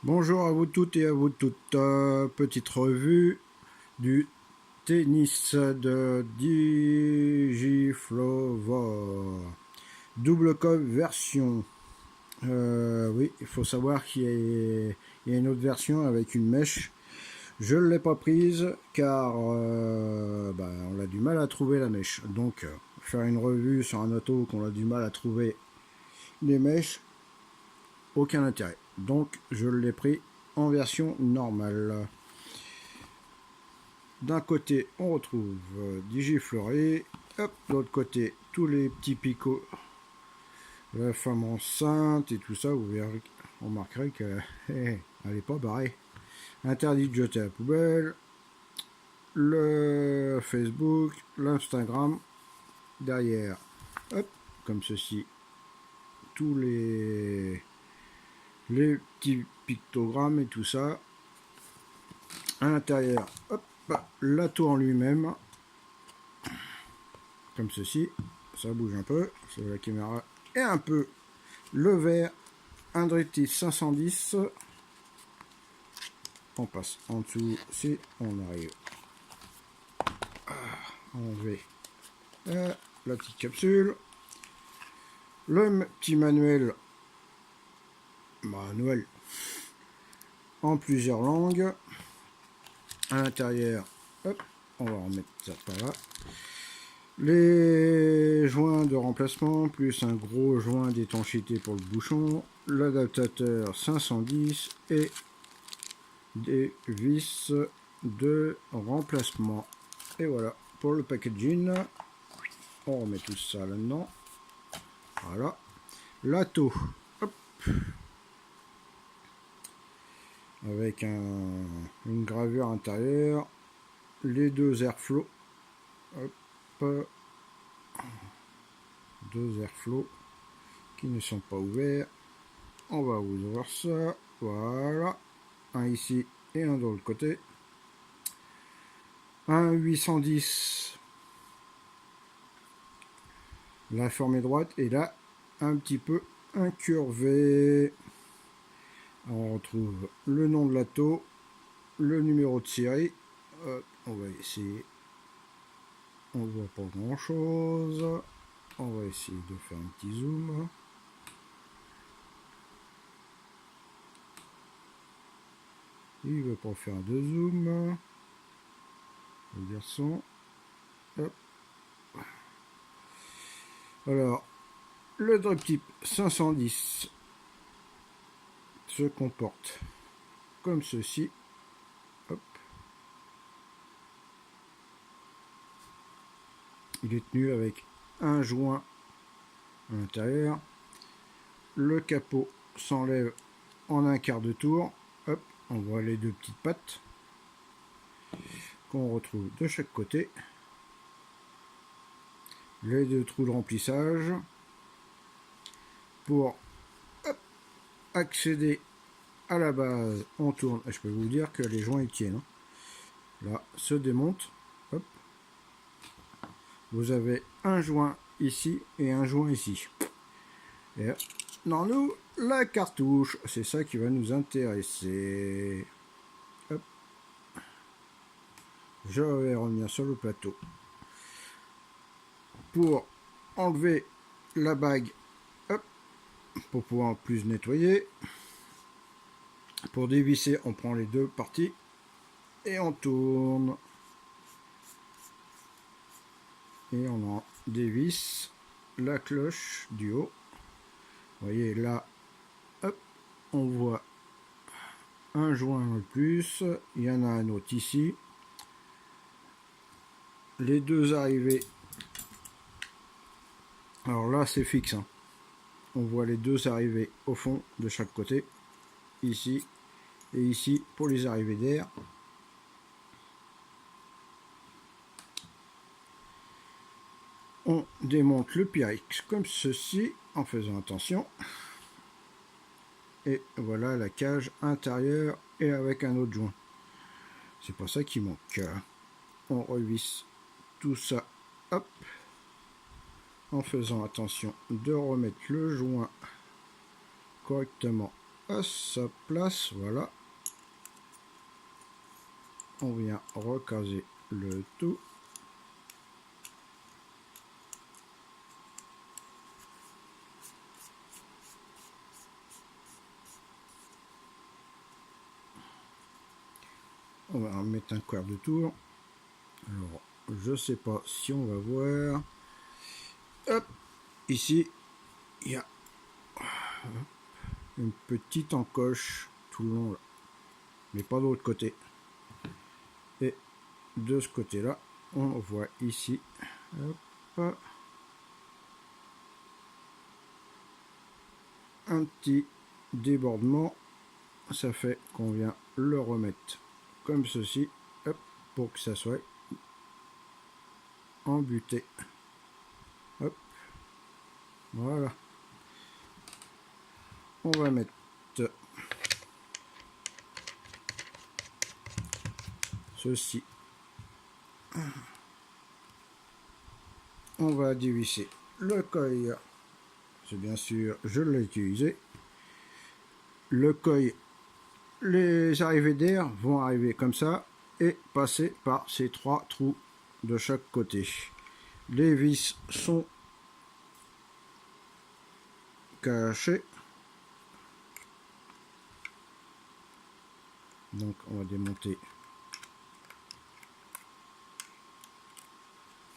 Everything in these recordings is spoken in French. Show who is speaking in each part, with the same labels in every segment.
Speaker 1: Bonjour à vous toutes et à vous toutes. Petite revue du tennis de Digifloor. Double coque version. Oui, il faut savoir qu'il y a une autre version avec une mèche. Je ne l'ai pas prise car on a du mal à trouver la mèche. Donc, faire une revue sur un auto qu'on a du mal à trouver les mèches, aucun intérêt. Donc, je l'ai pris en version normale. D'un côté, on retrouve Digifleury. Hop, de l'autre côté, tous les petits picots. La femme enceinte et tout ça, vous verrez, on remarquerait qu'elle n'est pas barrée. Interdit de jeter à la poubelle. Le Facebook, l'Instagram. Derrière, hop, comme ceci, tous les petits pictogrammes et tout ça. À l'intérieur, hop, l'atout en lui-même, comme ceci. Ça bouge un peu, c'est la caméra. Et un peu le verre, un Drifty 510. On passe en dessous si on arrive à enlever la petite capsule. Le petit manuel en plusieurs langues. À l'intérieur, hop, on va remettre ça par là. Les joints de remplacement, plus un gros joint d'étanchéité pour le bouchon, l'adaptateur 510 et des vis de remplacement. Et voilà, pour le packaging, on remet tout ça là-dedans. Voilà. L'ato, avec une gravure intérieure, les deux airflow, hop, deux airflow qui ne sont pas ouverts. On va vous ouvrir ça, voilà, un ici et un de l'autre côté. Un 810, la forme est droite et là un petit peu incurvé. On retrouve le nom de l'auto, le numéro de série. On va essayer, on voit pas grand chose. On va essayer de faire un petit zoom. Il veut pas faire de zoom, le garçon. Hop. Alors, le drop type 510 se comporte comme ceci. Hop. Il est tenu avec un joint à l'intérieur. Le capot s'enlève en un quart de tour. Hop, on voit les deux petites pattes qu'on retrouve de chaque côté. Les deux trous de remplissage. Pour accéder à la base, on tourne. Je peux vous dire que les joints ils tiennent. Là, se démonte. Hop. Vous avez un joint ici et un joint ici. Et dans nous, la cartouche, c'est ça qui va nous intéresser. Hop. Je vais revenir sur le plateau pour enlever la bague, hop, pour pouvoir plus nettoyer. Pour dévisser, on prend les deux parties et on tourne. Et on en dévisse la cloche du haut. Vous voyez là, hop, on voit un joint de plus. Il y en a un autre ici. Les deux arrivées. Alors là, c'est fixe. Hein. On voit les deux arrivées au fond de chaque côté. Ici et ici pour les arrivées d'air. On démonte le Pyrex comme ceci en faisant attention. Et voilà la cage intérieure et avec un autre joint. C'est pas ça qui manque. On revisse tout ça, hop, en faisant attention de remettre le joint correctement à sa place. Voilà. On vient recaser le tout. On va en mettre un quart de tour. Alors, je sais pas si on va voir. Hop, ici, il y a une petite encoche tout le long là, mais pas de l'autre côté. Et de ce côté-là, on voit ici, hop, un petit débordement. Ça fait qu'on vient le remettre comme ceci, hop, pour que ça soit embuté. Hop, voilà. On va mettre ceci. On va dévisser le coil. C'est bien sûr, je l'ai utilisé. Le coil, les arrivées d'air vont arriver comme ça et passer par ces 3 trous de chaque côté. Les vis sont cachées. Donc on va démonter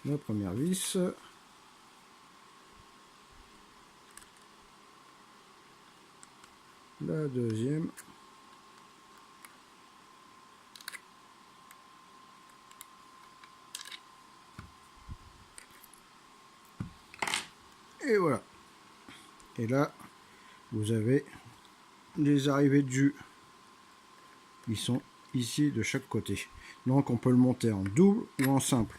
Speaker 1: la première vis. La deuxième. Et voilà. Et là, vous avez les arrivées de jus. Ils sont ici de chaque côté. Donc on peut le monter en double ou en simple.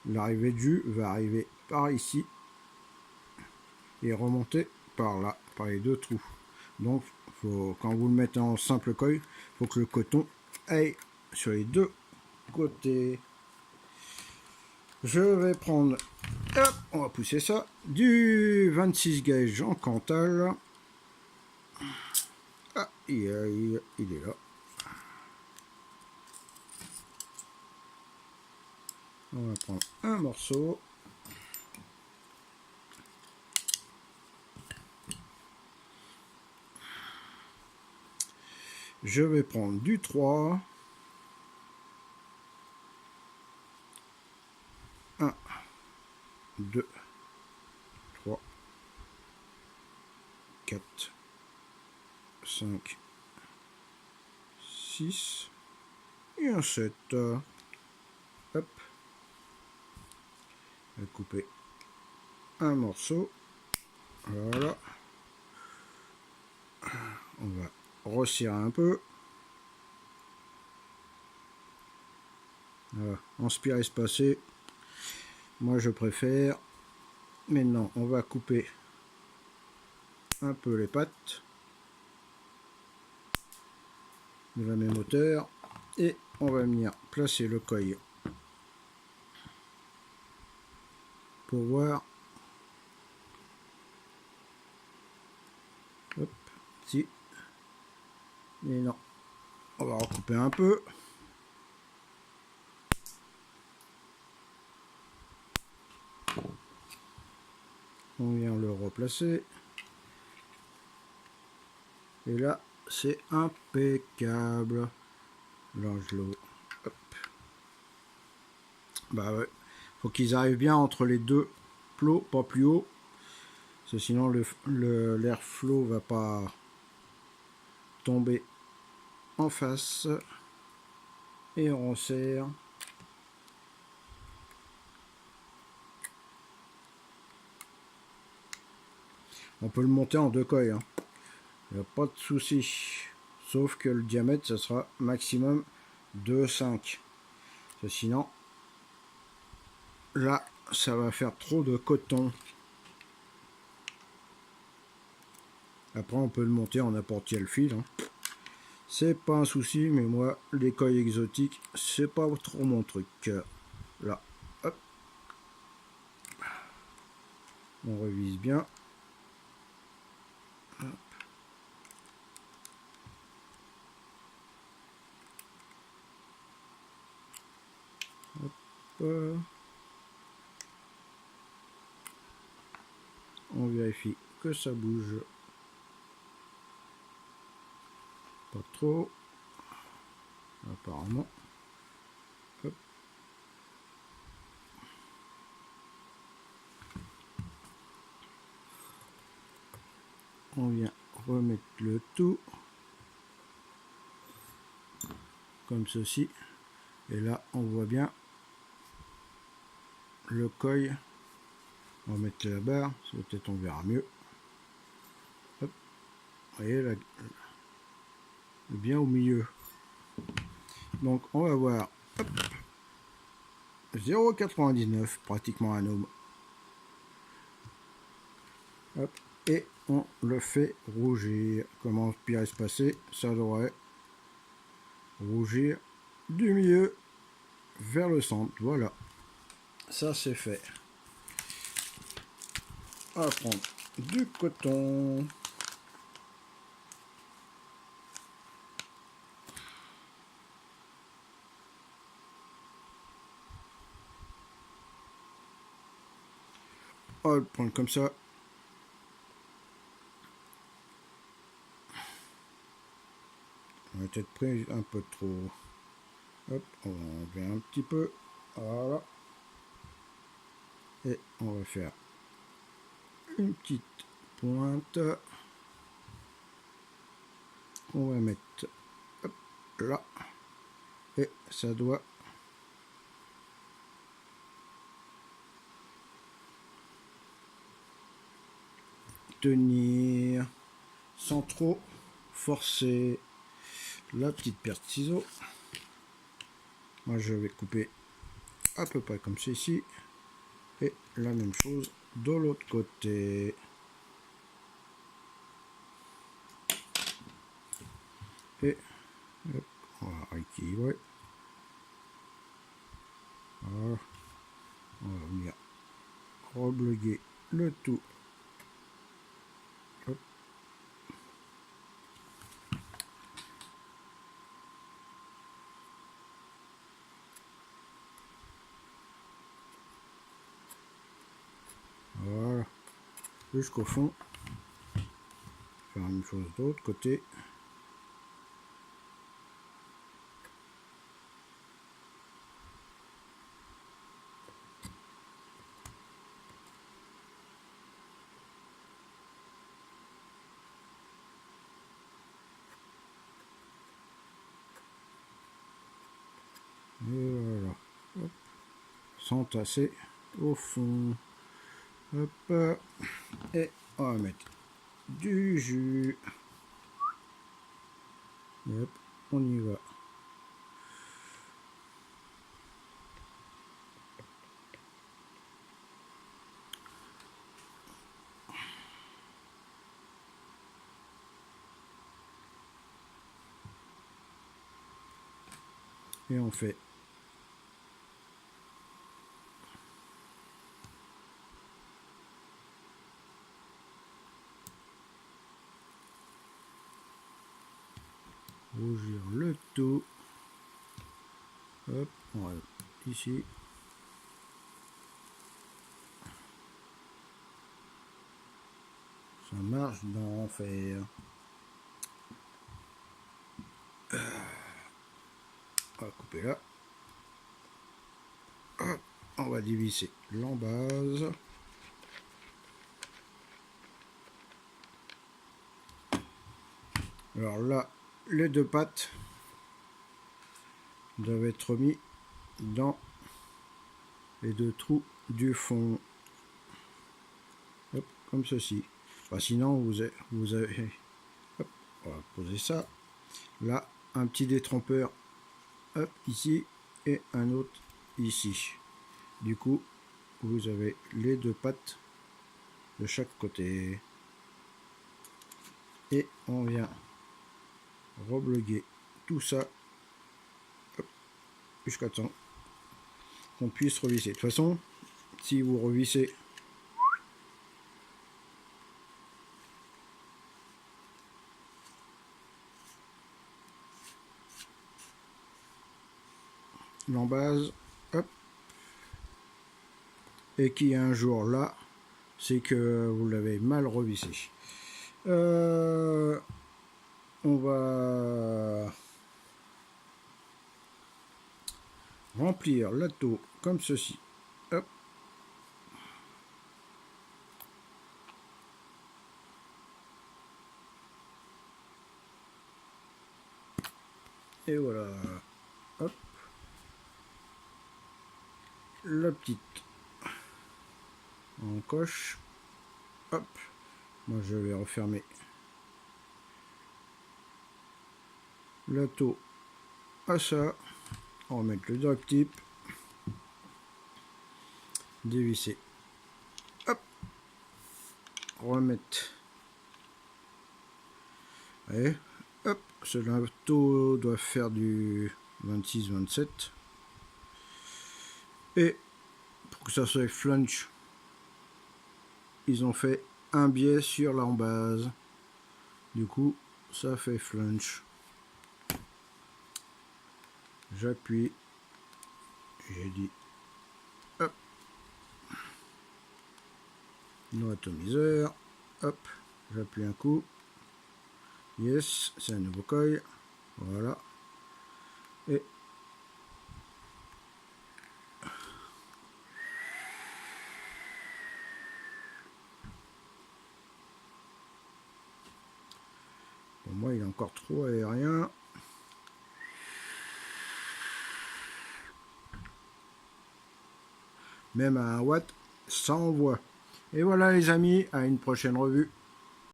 Speaker 1: L'arrivée de jus va arriver par ici et remonter par là, par les 2 trous. Donc quand vous le mettez en simple coil, il faut que le coton aille sur les 2 côtés. Je vais prendre, hop, on va pousser ça, du 26 gauge en Cantal. Ah, il est là. On va prendre un morceau. Je vais prendre du 3. 1, 2, 3, 4, 5, 6 et un 7. Hop. On va couper un morceau. Voilà. On va resserrer un peu. Voilà. Inspire espacé. Moi je préfère. Maintenant on va couper un peu les pattes de la même hauteur et on va venir placer le coil pour voir. Hop, si. Mais non, on va recouper un peu. On vient le replacer. Et là, c'est impeccable. L'angelot. Hop. Bah ouais. Faut qu'ils arrivent bien entre les 2 plots, pas plus haut. Parce que sinon l'air flot va pas tomber en face. Et on resserre. On peut le monter en 2 coils. Hein. Il n'y a pas de souci. Sauf que le diamètre, ça sera maximum 2,5. Sinon, là, ça va faire trop de coton. Après, on peut le monter en n'importe quel fil. Hein. C'est pas un souci, mais moi, les coils exotiques, c'est pas trop mon truc. Là, hop. On revise bien. Hop. On vérifie que ça bouge pas trop. Apparemment. Hop. On vient remettre le tout comme ceci. Et là, on voit bien le coil. On va mettre la barre, peut-être on verra mieux. Hop. Vous voyez, là, bien au milieu. Donc, on va voir 0,99, pratiquement un ohm. Hop. Et on le fait rougir. Comment pourrait se passer? Ça devrait rougir du milieu vers le centre. Voilà, ça c'est fait. On va prendre du coton. On va le prendre comme ça. On a peut-être pris un peu trop. Hop, on va enlever un petit peu. Voilà. Et on va faire une petite pointe. On va mettre hop, là. Et ça doit tenir sans trop forcer. La petite paire de ciseaux. Moi je vais couper à peu près comme ceci. Et la même chose de l'autre côté. Et hop, on va rééquilibrer. Voilà. On va venir rebloguer le tout. Hop. Voilà. Jusqu'au fond. Faire une chose de l'autre côté. Et voilà. Hop. S'entasser au fond. Hop. Et on va mettre du jus. Et hop, on y va. Et on fait rougir le tout. Hop, on va ici. Ça marche d'enfer. On va couper là. Hop, on va dévisser l'embase. Alors là, les deux pattes doivent être mis dans les deux trous du fond. Hop, comme ceci. Enfin, sinon, vous avez hop, on va poser ça. Là, un petit détrompeur hop, ici et un autre ici. Du coup, vous avez les deux pattes de chaque côté. Et on vient rebloguer tout ça jusqu'à temps qu'on puisse revisser. De toute façon, si vous revissez l'embase, hop, et qui est un jour là, c'est que vous l'avez mal revissé. On va remplir l'atto comme ceci. Hop. Et voilà. Hop. La petite en coche. Hop. Moi je vais refermer l'atto à ça. On va mettre le drag tip. Dévisser. Hop. Remettre. Allez. Hop. Ce l'atto doit faire du 26-27. Et pour que ça soit flange, ils ont fait un biais sur l'embase. Du coup, ça fait flange. J'appuie. J'ai dit hop. No atomiseur. Hop. J'appuie un coup. Yes, c'est un nouveau coil. Voilà. Et pour moi, il est encore trop aérien. Même à 1 watt, ça envoie. Et voilà les amis, à une prochaine revue.